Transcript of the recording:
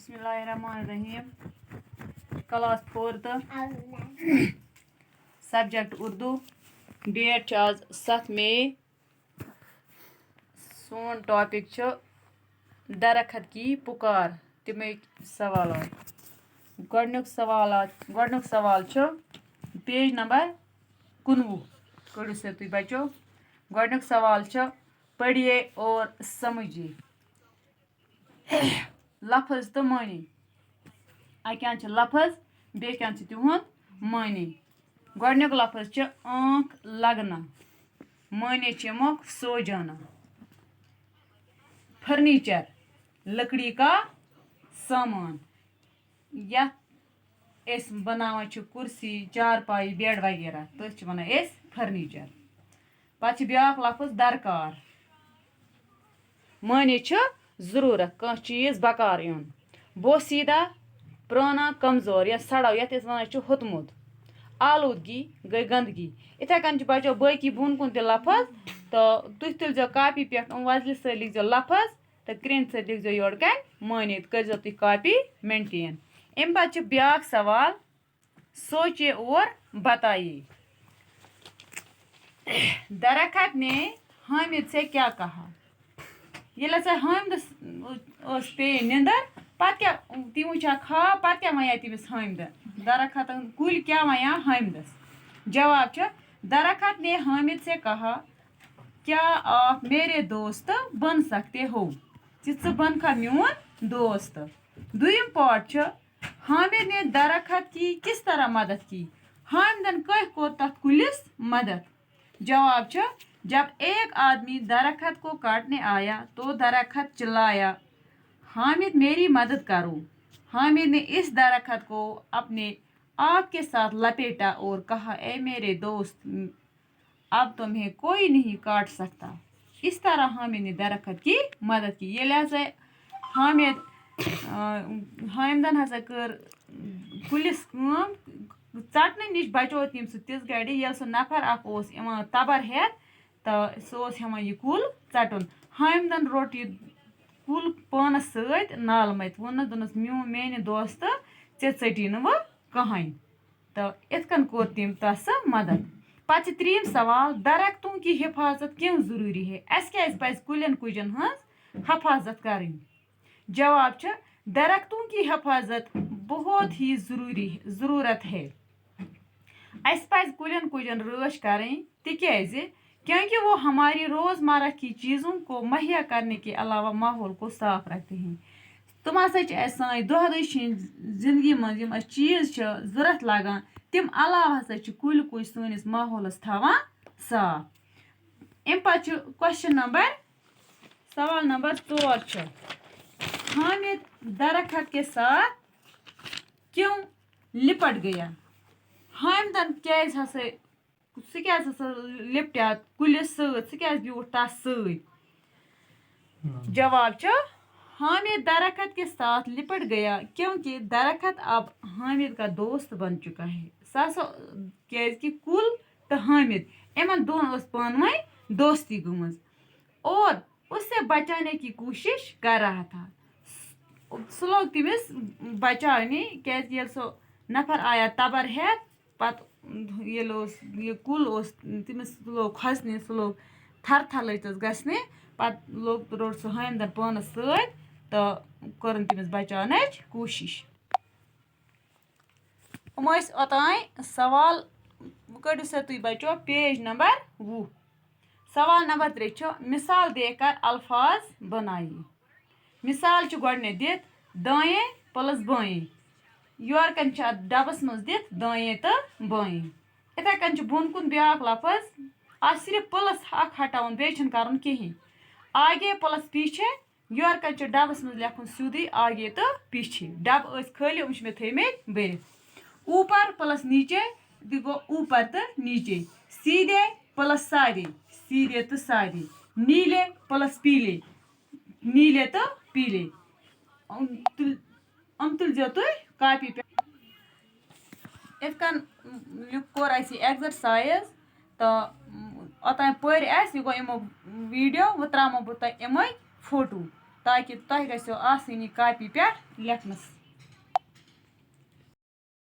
बिस्मिल्लाहिर्रहमानिर्रहीम। Class 4th subject Urdu. Date आज 7 मई। सोन topic दरखत की पुकार। तमें सवाल गोडनुक सवाल पेज नंबर 19। कड़ो से तुम बचो। गोडनुक सवाल पढ़िए और समझिए। लफ्ज तो मानी अकान लफ्ज बे तिहुंद मानी। गोडनुक लफ्ज आंख लगना। माने अमुक सो जाना। फर्नीचर लकड़ी का सामान। यस बनावान कुर्सी चारपाई बेड वगैरह तथ वन फर्नीचर। पत ब्याक लफ्ज दरकार। माने जरूरत कह चीज बकार यून। बोसीदा पुराना कमजोर या सड़ो ये वन होतमुत। आलूदगी गई गंदगी। इथे कन बचो बाकी बुन कुन त लफ्ज तो तुम तुलो कापी पे वजल सत लिखो लफ्ज तो क्रेन सत लिखो योर कन माने कर तुम कापी मेंटेन। अम पे ब्याक सवाल सोचिए और बताइए। दरखत ने हामिद से क्या कहा। ये हामिदस पे निंदर पत क्या तम वुचा ख्वाब पत क्या वन तमिस हामिद। दरखत कुल क्या वन हामिदस। जवाब दरखत ने हामिद से कहा क्या आप मेरे दोस्त बन सकते हो। बन खा म्योन दोस्त। दुयम पार्ट हामिद ने दरखत की किस तरह मदद की। हामिदन कह कोर तथ कुलिस मदद। जवाब जब एक आदमी दरखत को काटने आया तो दरखत चिल्लाया हामिद मेरी मदद करो। हामिद ने इस दरखत को अपने आग के साथ लपेटा और कहा ए मेरे दोस्त अब तुम्हें कोई नहीं काट सकता। इस तरह हामिद ने दरखत की मदद की। ये लिहाजा हामिदन हसा कर कुलिस चटने नश बचो तम तिस गड़ि ये नफर तबर हेत तो सह यह कुल चटन। हामिदन रोट यह कुल पानस सत नाल मत दोनस मेने दोस्त ऐ चटी नु कहानी तो इतकन कोर तम तस मदद। पत त्रीम सवाल दरख्तों की हिफाजत क्यों जरूरी है। अस क्या पज कुलन कुजन हज हिफाजत करें। जवाब दरख्तों की हिफाजत बहुत ही ज़रूरत है। अस पज कुलन कुजन रच करें तिक्याज़ क्योंकि वो हमारी रोज़मर्रा की चीज़ों को मुहैया करने के अलावा माहौल को साफ रखते हैं। तुम हसा सान दह जिंदगी मज चीज़ ज़रूरत लगान तम अलावा हसा कुल कुछ सनिस माहौलस थवान साफ। अम पे क्वेश्चन नंबर सवाल नंबर 4 हामिद दरखत के साथ क्यों लिपट गया। हामिदन क्या लिपटा कुलिस सह ब्यूठ तस सत। जवाब हामिद दरखत के साथ लिपट गया क्योंकि दरखत अब हामिद का दोस्त बन चुका है। कि कुल तो हामिद इन दोन पानवे दोस्ती गमज और उससे बचाने की कोशिश कर रहा था। सह लोग तमिस बचाने क्या सो नफर आया तबर हेत पत ये कुल तमिस लोग खसने सह लोग थर थर लचस गसने पत लोग रोट सह हामिदन पानस सत तो कर तमिस बचाने कोशिश। ओतान सवाल कड़ो से तुम बचो पेज नंबर 20। सवाल नंबर 3 मिसाल देकर अल्फाज बनाइए। मिसाल गोडने दित दाएं प्लस बाएं। योर कन डबस मज दित दाएं तो बाएं। इथे कन बुन कुन ब्याक लफ्ज आज सिर्फ प्लस हटाउन बे कर कहें। आगे प्लस पीछे योर कन डबस मज लिखुन सीधे आगे तो पीछे। डब खाली मे थमत भर। ऊपर प्लस नीचे गो ऊपर तो नीचे। सीधे प्लस सादे सीधे तो सादे। नीले प्लस पीले नीले तो पीले। तुलो तुम कापी पे इतकन कोर एक्सरसाइज तो ओतान पर यह गो वीडियो वो त्रो बह तुम फोटो تاکہِ تۄہہِ گژھیو آسٕنۍ یہِ کاپی پٮ۪ٹھ لیکھنَس.